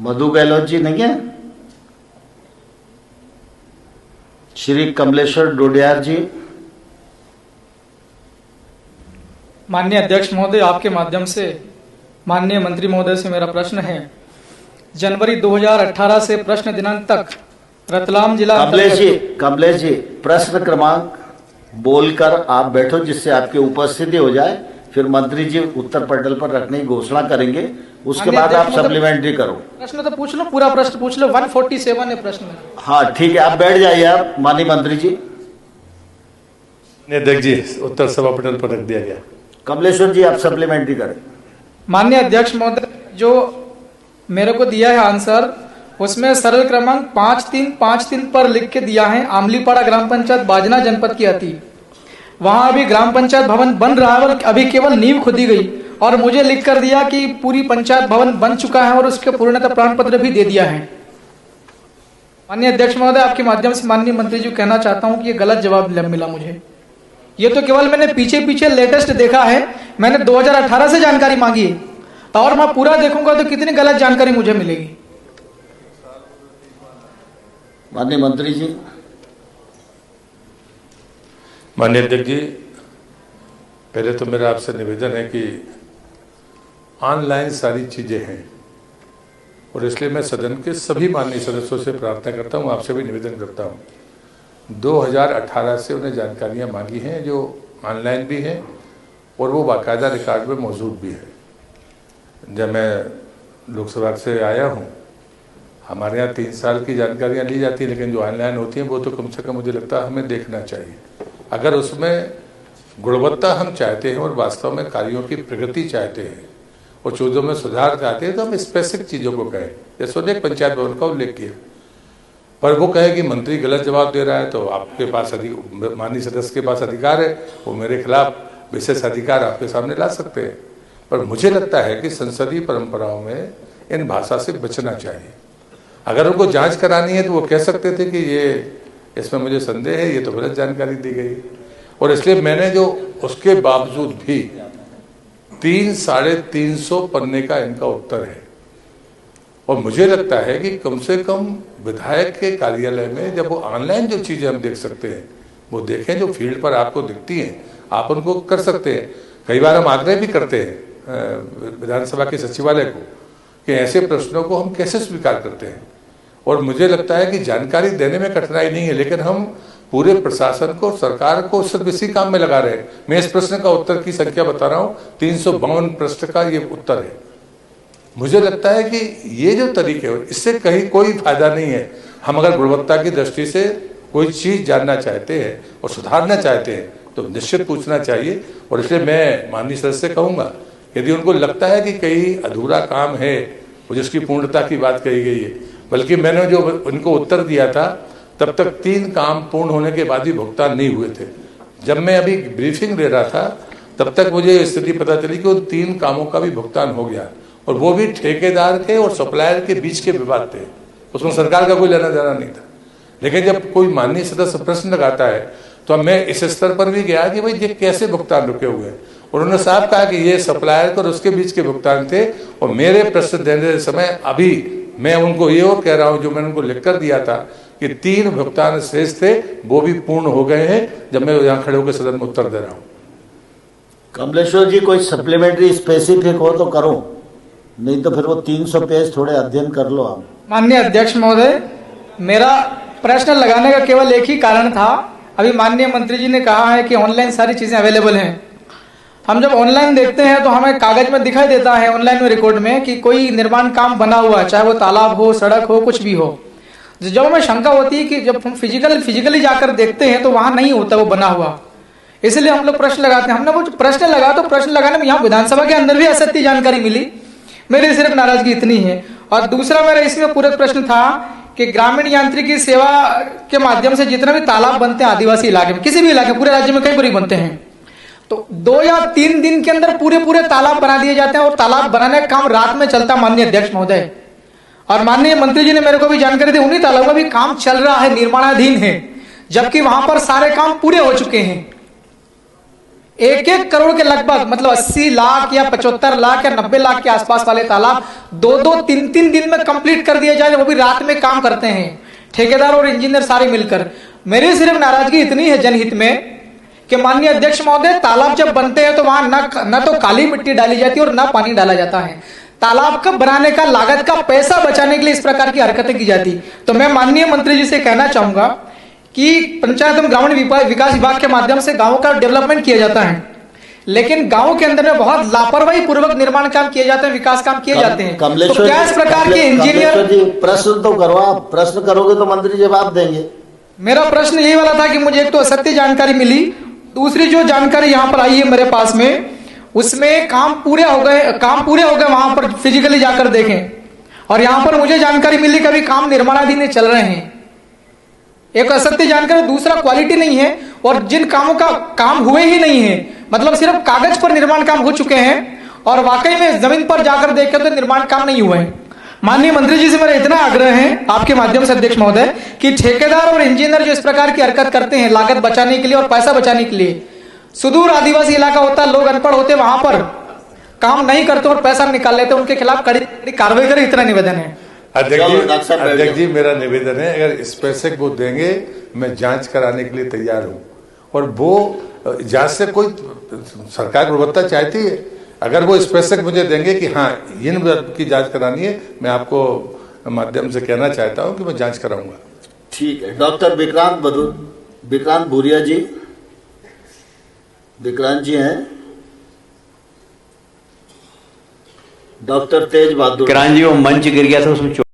मधु गहलोत जी नहीं है? श्री कमलेश्वर डोडियार जी। माननीय अध्यक्ष महोदय, आपके माध्यम से माननीय मंत्री महोदय से मेरा प्रश्न है। जनवरी 2018 से प्रश्न दिनांक तक रतलाम जिला कमलेश जी प्रश्न क्रमांक बोलकर आप बैठो, जिससे आपकी उपस्थिति हो जाए। फिर मंत्री जी उत्तर पटल पर रखने की घोषणा करेंगे, उसके बाद आप सप्लीमेंट्री करो। प्रश्न तो पूछ लो, पूरा प्रश्न पूछ लो। 147 है प्रश्न। हाँ ठीक है, आप बैठ जाइए। आप माननीय मंत्री जी। अध्यक्ष जी, उत्तर सभा पटल पर रख दिया गया। कमलेश्वर जी आप सप्लीमेंट्री करें। माननीय अध्यक्ष महोदय, जो मेरे को दिया है आंसर, उसमें सरल क्रमांक 5353 पर लिख के दिया है। आमलीपाड़ा ग्राम पंचायत बाजना जनपद की आती, वहां अभी ग्राम पंचायत भवन बन रहा है और अभी केवल नींव खोदी गई, और मुझे लिख कर दिया कि पूरी पंचायत भवन बन चुका है और उसके पूर्णता प्रमाण पत्र भी दे दिया है। माननीय अध्यक्ष महोदय, आपके माध्यम से माननीय मंत्री जी कहना चाहता हूं कि ये गलत जवाब मिला मुझे। ये तो केवल मैंने पीछे लेटेस्ट देखा है, मैंने 2018 से जानकारी मांगी है, और मैं पूरा देखूंगा तो कितनी गलत जानकारी मुझे मिलेगी। माननीय मंत्री जी। माननीय अध्यक्ष जी, पहले तो मेरा आपसे निवेदन है कि ऑनलाइन सारी चीजें हैं, और इसलिए मैं सदन के सभी माननीय सदस्यों से प्रार्थना करता हूं, आपसे भी निवेदन करता हूं। 2018 से उन्हें जानकारियां मांगी हैं जो ऑनलाइन भी हैं और वो बाकायदा रिकॉर्ड में मौजूद भी है। जब मैं लोकसभा से आया हूं, हमारे यहाँ 3 साल की जानकारियां ली जाती हैं, लेकिन जो ऑनलाइन होती हैं वो तो कम से कम मुझे लगता है हमें देखना चाहिए। अगर उसमें गुणवत्ता हम चाहते हैं और वास्तव में कार्यों की प्रगति चाहते हैं और चीज़ों में सुधार चाहते हैं, तो हम स्पेसिफिक चीज़ों को कहें। जैसे उन्होंने एक पंचायत भवन का उल्लेख किया, पर वो कहे कि मंत्री गलत जवाब दे रहा है, तो आपके पास माननीय सदस्य के पास अधिकार है, वो मेरे खिलाफ विशेष अधिकार आपके सामने ला सकते हैं। पर मुझे लगता है कि संसदीय परंपराओं में इन भाषा से बचना चाहिए। अगर उनको जांच करानी है तो वो कह सकते थे कि ये इसमें मुझे संदेह है, ये तो गलत जानकारी दी गई। और इसलिए मैंने जो उसके बावजूद भी 300-350 पन्ने का इनका उत्तर है, और मुझे लगता है कि कम से कम विधायक के कार्यालय में जब वो ऑनलाइन जो चीज़ें हम देख सकते हैं वो देखें, जो फील्ड पर आपको दिखती हैं आप उनको कर सकते हैं। कई बार हम आग्रह भी करते हैं विधानसभा के सचिवालय को कि ऐसे प्रश्नों को हम कैसे स्वीकार करते हैं, और मुझे लगता है कि जानकारी देने में कठिनाई नहीं है, लेकिन हम पूरे प्रशासन को, सरकार को सिर्फ इसी काम में लगा रहे हैं। मैं इस प्रश्न का उत्तर की संख्या बता रहा हूँ, 352 प्रश्न का ये उत्तर है। मुझे लगता है कि ये जो तरीके हैं इससे कहीं कोई फायदा नहीं है। हम अगर गुणवत्ता की दृष्टि से कोई चीज़ जानना चाहते हैं और सुधारना चाहते हैं तो निश्चित पूछना चाहिए। और इसलिए मैं माननीय सदस्य से कहूँगा, यदि उनको लगता है कि कहीं अधूरा काम है और जिसकी पूर्णता की बात कही गई है, बल्कि मैंने जो उनको उत्तर दिया था तब तक 3 काम पूर्ण होने के बाद भी भुगतान नहीं हुए थे। जब मैं अभी ब्रीफिंग दे रहा था तब तक मुझे स्थिति पता चली कि उन 3 कामों का भी भुगतान हो गया, और वो भी ठेकेदार के और सप्लायर के बीच के विवाद थे, उसमें सरकार का कोई लेना देना नहीं था। लेकिन जब कोई माननीय सदस्य प्रश्न लगाता है तो मैं इस स्तर पर भी गया कि भाई ये कैसे भुगतान रुके हुए हैं, और उन्होंने साफ कहा कि ये सप्लायर और उसके बीच के भुगतान थे। और मेरे प्रश्न देने समय अभी मैं उनको ये और कह रहा हूँ, जो मैंने उनको लिख कर दिया था कि 3 भुगतान शेष थे वो भी पूर्ण हो गए हैं, जब मैं यहाँ खड़े होकर सदन में उत्तर दे रहा हूँ। कमलेश्वर जी, कोई सप्लीमेंट्री स्पेसिफिक हो तो करो, नहीं तो फिर वो 300 पेज थोड़े अध्ययन कर लो आप। माननीय अध्यक्ष महोदय, मेरा प्रश्न लगाने का केवल एक ही कारण था। अभी माननीय मंत्री जी ने कहा है कि ऑनलाइन सारी चीजें अवेलेबल हैं। हम जब ऑनलाइन देखते हैं तो हमें कागज में दिखाई देता है, ऑनलाइन में रिकॉर्ड में, कि कोई निर्माण काम बना हुआ है, चाहे वो तालाब हो, सड़क हो, कुछ भी हो। जब हमें शंका होती है कि जब हम फिजिकली जाकर देखते हैं तो वहां नहीं होता वो बना हुआ, इसलिए हम लोग प्रश्न लगाते हैं। हमने वो प्रश्न लगा तो प्रश्न लगाने में यहाँ विधानसभा के अंदर भी असत्य जानकारी मिली। मेरी सिर्फ नाराजगी इतनी है। और दूसरा मेरा इसमें पूरक प्रश्न था कि ग्रामीण यांत्रिकी सेवा के माध्यम से जितने भी तालाब बनते हैं आदिवासी इलाके में, किसी भी इलाके, पूरे राज्य में कई बार बनते हैं, तो 2 या 3 दिन के अंदर पूरे तालाब बना दिए जाते हैं, और तालाब बनाने का काम रात में चलता है माननीय अध्यक्ष महोदय। और माननीय मंत्री जी ने मेरे को भी जानकारी दी, उन्हीं तालाबों का भी काम चल रहा है, निर्माणाधीन है, जबकि वहां पर सारे काम पूरे हो चुके हैं। 1-1 करोड़ के लगभग, मतलब 80 लाख या 75 लाख या 90 लाख के आसपास वाले तालाब 2-2, 3-3 दिन में कंप्लीट कर दिए जाए, वो भी रात में काम करते हैं ठेकेदार और इंजीनियर सारे मिलकर। मेरी सिर्फ नाराजगी इतनी है जनहित में कि माननीय अध्यक्ष महोदय, तालाब जब बनते हैं तो वहां न तो काली मिट्टी डाली जाती है और न पानी डाला जाता है। तालाब का बनाने का लागत का पैसा बचाने के लिए इस प्रकार की हरकतें की जाती। तो मैं माननीय मंत्री जी से कहना चाहूंगा कि पंचायत एवं ग्रामीण विकास विभाग के माध्यम से गांवों का डेवलपमेंट किया जाता है, लेकिन गांवों के अंदर में बहुत लापरवाही पूर्वक निर्माण काम किए जाते हैं, विकास काम किए जाते हैं। तो क्या इस प्रकार के इंजीनियर, प्रश्न तो करो, आप प्रश्न करोगे तो मंत्री जवाब देंगे। मेरा प्रश्न यही वाला था कि मुझे एक तो असत्य जानकारी मिली, दूसरी जो जानकारी यहाँ पर आई है मेरे पास में, उसमें काम पूरे हो गए वहां पर फिजिकली जाकर देखें, और यहाँ पर मुझे जानकारी मिली कि अभी काम निर्माणाधीन चल रहे हैं। एक असत्य जानकारी, दूसरा क्वालिटी नहीं है, और जिन कामों का काम हुए ही नहीं है, मतलब सिर्फ कागज पर निर्माण काम हो चुके हैं और वाकई में जमीन पर जाकर देखें तो निर्माण काम नहीं हुए हैं। माननीय मंत्री जी से मेरा इतना आग्रह है आपके माध्यम से अध्यक्ष महोदय कि ठेकेदार और इंजीनियर जो इस प्रकार की हरकत करते हैं लागत बचाने के लिए और पैसा बचाने के लिए, सुदूर आदिवासी इलाका होता है, लोग अनपढ़ होते, वहां पर काम नहीं करते और पैसा निकाल लेते, उनके खिलाफ कड़ी कार्रवाई करें, इतना निवेदन है। अध्यक्ष जी मेरा निवेदन है, अगर स्पेसिफिक वो देंगे मैं जांच कराने के लिए तैयार हूँ, और वो जांच से कोई सरकार गुणवत्ता चाहती है, अगर वो स्पेसिफिक मुझे देंगे कि हाँ इन की जांच करानी है, मैं आपको माध्यम से कहना चाहता हूँ कि मैं जांच कराऊंगा। ठीक है। डॉक्टर विक्रांत भूरिया जी, विक्रांत जी हैं, डॉक्टर तेज बहादुर, विक्रांत जी वो मंच गिर गया था उसमें